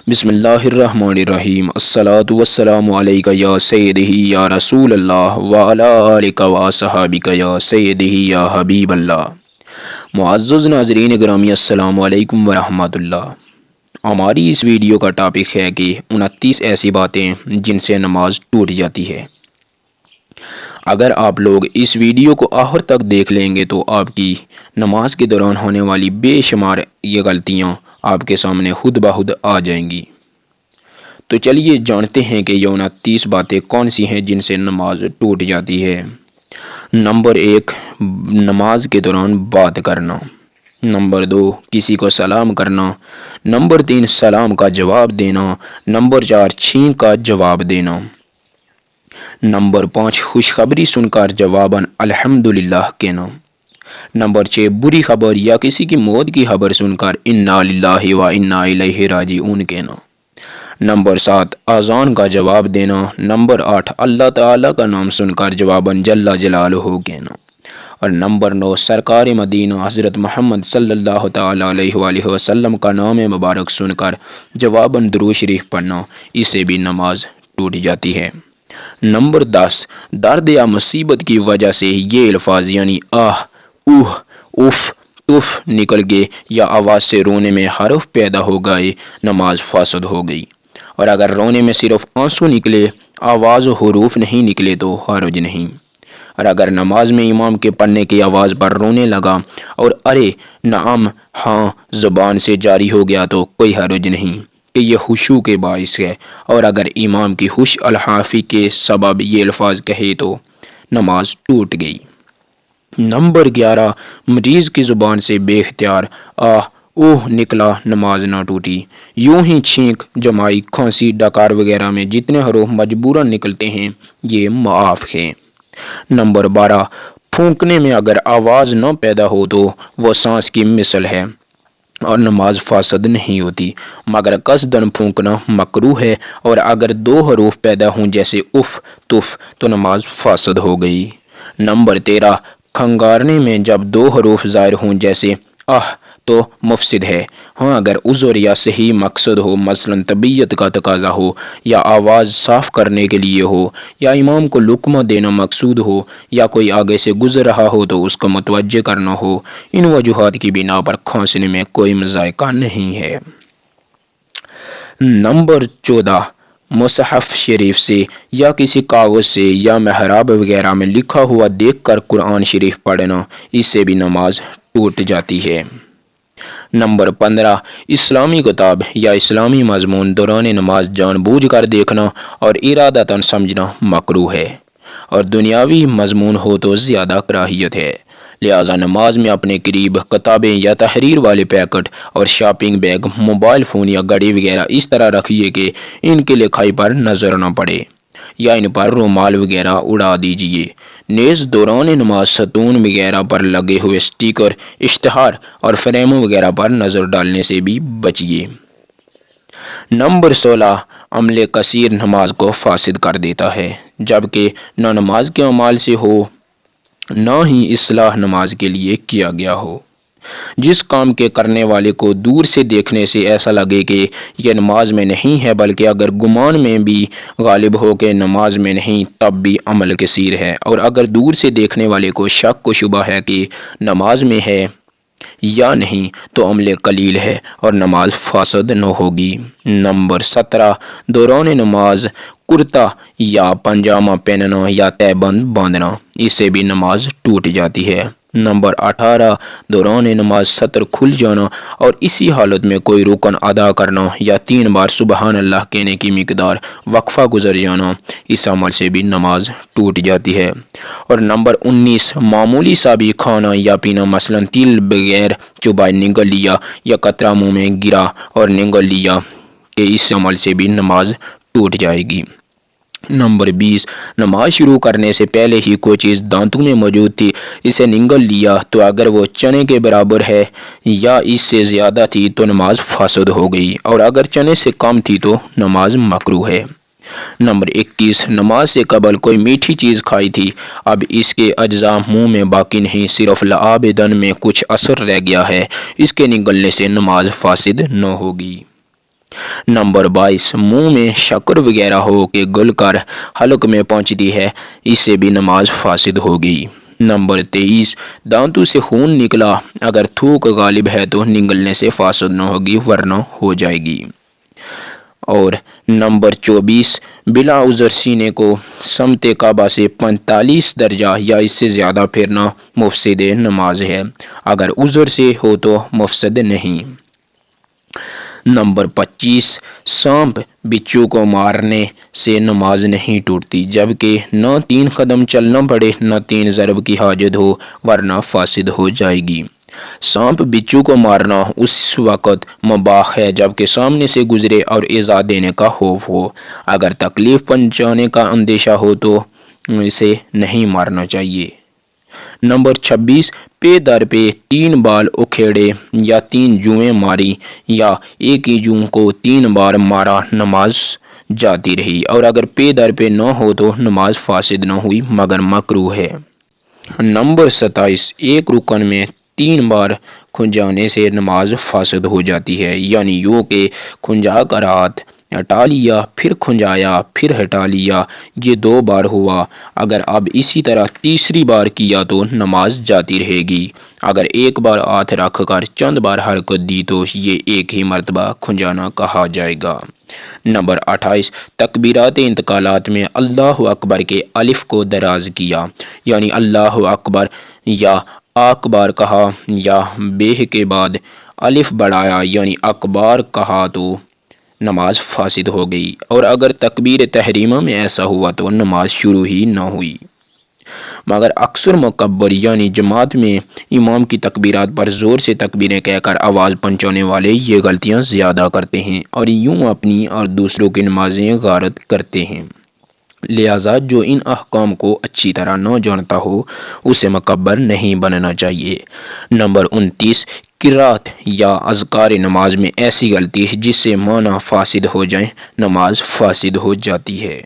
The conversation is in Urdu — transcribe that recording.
بسم اللہ الرحمن الرحیم الصلاۃ والسلام علیکہ یا سیدی یا رسول اللہ وعلی آلک و صحابک یا سیدی یا حبیب اللہ۔ معزز ناظرین گرامی السلام علیکم ورحمۃ اللہ۔ ہماری اس ویڈیو کا ٹاپک ہے کہ 29 ایسی باتیں جن سے نماز ٹوٹ جاتی ہے۔ اگر آپ لوگ اس ویڈیو کو آخر تک دیکھ لیں گے تو آپ کی نماز کے دوران ہونے والی بے شمار یہ غلطیاں آپ کے سامنے خود بخود آ جائیں گی۔ تو چلیے جانتے ہیں کہ یہ 29 باتیں کون سی ہیں جن سے نماز ٹوٹ جاتی ہے۔ نمبر 1، نماز کے دوران بات کرنا۔ نمبر 2، کسی کو سلام کرنا۔ نمبر 3، سلام کا جواب دینا۔ نمبر 4، چھینک کا جواب دینا۔ نمبر 5، خوشخبری سن کر جواباً الحمدللہ کہنا۔ نمبر 6، بری خبر یا کسی کی موت کی خبر سن کر انا للہ و انا الیہ راجعون کہنا۔ نمبر 7، اذان کا جواب دینا۔ نمبر 8، اللہ تعالیٰ کا نام سن کر جواباً جل جلالہ کہنا۔ اور نمبر 9، سرکار مدینہ حضرت محمد صلی اللہ تعالیٰ علیہ وآلہ وسلم کا نام مبارک سن کر جواباً درود شریف پڑھنا، اس سے بھی نماز ٹوٹ جاتی ہے۔ نمبر 10، درد یا مصیبت کی وجہ سے یہ الفاظ یعنی آہ، اوہ، اف، تف نکل گئے یا آواز سے رونے میں حرف پیدا ہو گئے، نماز فاسد ہو گئی۔ اور اگر رونے میں صرف آنسو نکلے، آواز و حروف نہیں نکلے تو حرج نہیں۔ اور اگر نماز میں امام کے پڑھنے کی آواز پر رونے لگا اور ارے نعم ہاں زبان سے جاری ہو گیا تو کوئی حرج نہیں کہ یہ خشوع کے باعث ہے، اور اگر امام کی خوش الحافی کے سبب یہ الفاظ کہے تو نماز ٹوٹ گئی۔ نمبر 11، مریض کی زبان سے بے اختیار آہ اوہ نکلا، نماز نہ ٹوٹی۔ یوں ہی چھینک، جمائی، کھانسی، ڈکار وغیرہ میں جتنے حروف مجبوراً نکلتے ہیں یہ معاف ہیں۔ نمبر 12، پھونکنے میں اگر آواز نہ پیدا ہو تو وہ سانس کی مثل ہے اور نماز فاسد نہیں ہوتی، مگر قصداً پھونکنا مکروہ ہے، اور اگر 2 حروف پیدا ہوں جیسے اف، تف تو نماز فاسد ہو گئی۔ نمبر 13، کھنگارنے میں جب 2 حروف ظاہر ہوں جیسے آہ تو مفسد ہے، ہاں اگر عذر یا صحیح مقصد ہو، مثلاً طبیعت کا تقاضا ہو یا آواز صاف کرنے کے لیے ہو یا امام کو لقمہ دینا مقصود ہو یا کوئی آگے سے گزر رہا ہو تو اس کو متوجہ کرنا ہو، ان وجوہات کی بنا پر کھانسنے میں کوئی مذائقہ نہیں ہے۔ نمبر 14، مصحف شریف سے یا کسی کاغذ سے یا محراب وغیرہ میں لکھا ہوا دیکھ کر قرآن شریف پڑھنا، اس سے بھی نماز ٹوٹ جاتی ہے۔ نمبر 15، اسلامی کتاب یا اسلامی مضمون دوران نماز جان بوجھ کر دیکھنا اور ارادتاً سمجھنا مکروہ ہے، اور دنیاوی مضمون ہو تو زیادہ کراہیت ہے۔ لہذا نماز میں اپنے قریب کتابیں یا تحریر والے پیکٹ اور شاپنگ بیگ، موبائل فون یا گھڑی وغیرہ اس طرح رکھیے کہ ان کی لکھائی پر نظر نہ پڑے، یا ان پر رومال وغیرہ اڑا دیجیے۔ نیز دوران نماز ستون وغیرہ پر لگے ہوئے سٹیکر، اشتہار اور فریموں وغیرہ پر نظر ڈالنے سے بھی بچیے۔ نمبر 16، عمل کثیر نماز کو فاسد کر دیتا ہے، جبکہ نہ نماز کے اعمال سے ہو نہ ہی اصلاح نماز کے لیے کیا گیا ہو۔ جس کام کے کرنے والے کو دور سے دیکھنے سے ایسا لگے کہ یہ نماز میں نہیں ہے، بلکہ اگر گمان میں بھی غالب ہو کہ نماز میں نہیں، تب بھی عمل کثیر ہے، اور اگر دور سے دیکھنے والے کو شک و شبہ ہے کہ نماز میں ہے یا نہیں تو عمل قلیل ہے اور نماز فاسد نہ ہوگی۔ نمبر 17، دوران نماز کرتا یا پنجامہ پہننا یا تہبند باندھنا، اس سے بھی نماز ٹوٹ جاتی ہے۔ نمبر 18، دوران نماز سطر کھل جانا اور اسی حالت میں کوئی رکن ادا کرنا یا 3 بار سبحان اللہ کہنے کی مقدار وقفہ گزر جانا، اس عمل سے بھی نماز ٹوٹ جاتی ہے۔ اور نمبر 19، معمولی سا بھی کھانا یا پینا، مثلاً تل بغیر چبائے نگل لیا یا قطرہ منہ میں گرا اور نگل لیا، کہ اس عمل سے بھی نماز ٹوٹ جائے گی۔ نمبر 20، نماز شروع کرنے سے پہلے ہی کوئی چیز دانتوں میں موجود تھی، اسے نگل لیا تو اگر وہ چنے کے برابر ہے یا اس سے زیادہ تھی تو نماز فاسد ہو گئی، اور اگر چنے سے کم تھی تو نماز مکروہ ہے۔ نمبر 21، نماز سے قبل کوئی میٹھی چیز کھائی تھی، اب اس کے اجزاء منہ میں باقی نہیں، صرف لعاب دہن میں کچھ اثر رہ گیا ہے، اس کے نگلنے سے نماز فاسد نہ ہوگی۔ نمبر 22 منہ میں شکر وغیرہ ہو کے گل کر حلق میں پہنچتی ہے، اس سے بھی نماز فاسد ہوگی۔ نمبر 23 دانتوں سے خون نکلا، اگر تھوک غالب ہے تو نگلنے سے فاسد نہ ہوگی ورنہ ہو جائے گی۔ اور نمبر 24 بلا عذر سینے کو سمت کعبہ سے 45 درجہ یا اس سے زیادہ پھرنا مفسد نماز ہے، اگر عذر سے ہو تو مفسد نہیں۔ نمبر 25 سانپ بچھو کو مارنے سے نماز نہیں ٹوٹتی، جبکہ نہ 3 قدم چلنا پڑے نہ 3 ضرب کی حاجت ہو ورنہ فاسد ہو جائے گی۔ سانپ بچھو کو مارنا اس وقت مباح ہے جبکہ سامنے سے گزرے اور ایذا دینے کا خوف ہو، اگر تکلیف پہنچانے کا اندیشہ ہو تو اسے نہیں مارنا چاہیے۔ نمبر 26 پے در پہ 3 بال اکھیڑے یا 3 جوئیں ماری یا ایک ہی جوں کو 3 بار مارا نماز جاتی رہی، اور اگر پے در پہ نہ ہو تو نماز فاسد نہ ہوئی مگر مکروہ ہے۔ نمبر 27 ایک رکن میں 3 بار کھنجانے سے نماز فاسد ہو جاتی ہے، یعنی یوں کہ کھنجا کر ہاتھ ہٹا لیا پھر کھنجایا پھر ہٹا لیا، یہ 2 بار ہوا، اگر اب اسی طرح تیسری بار کیا تو نماز جاتی رہے گی، اگر ایک بار ہاتھ رکھ کر چند بار حرکت دی تو یہ ایک ہی مرتبہ کھنجانا کہا جائے گا۔ نمبر 28 تکبیرات انتقالات میں اللہ اکبر کے الف کو دراز کیا، یعنی اللہ اکبر یا اکبر کہا یا بے کے بعد الف بڑھایا یعنی اکبار کہا تو نماز فاسد ہو گئی، اور اگر تکبیر تحریمہ میں ایسا ہوا تو نماز شروع ہی نہ ہوئی۔ مگر اکثر مکبر یعنی جماعت میں امام کی تکبیرات پر زور سے تکبیریں کہہ کر آواز پہنچانے والے یہ غلطیاں زیادہ کرتے ہیں اور یوں اپنی اور دوسروں کی نمازیں غارت کرتے ہیں، لہذا جو ان احکام کو اچھی طرح نہ جانتا ہو اسے مکبر نہیں بننا چاہیے۔ نمبر 29 قرات یا اذکار نماز میں ایسی غلطی جس سے معنی فاسد ہو جائیں نماز فاسد ہو جاتی ہے۔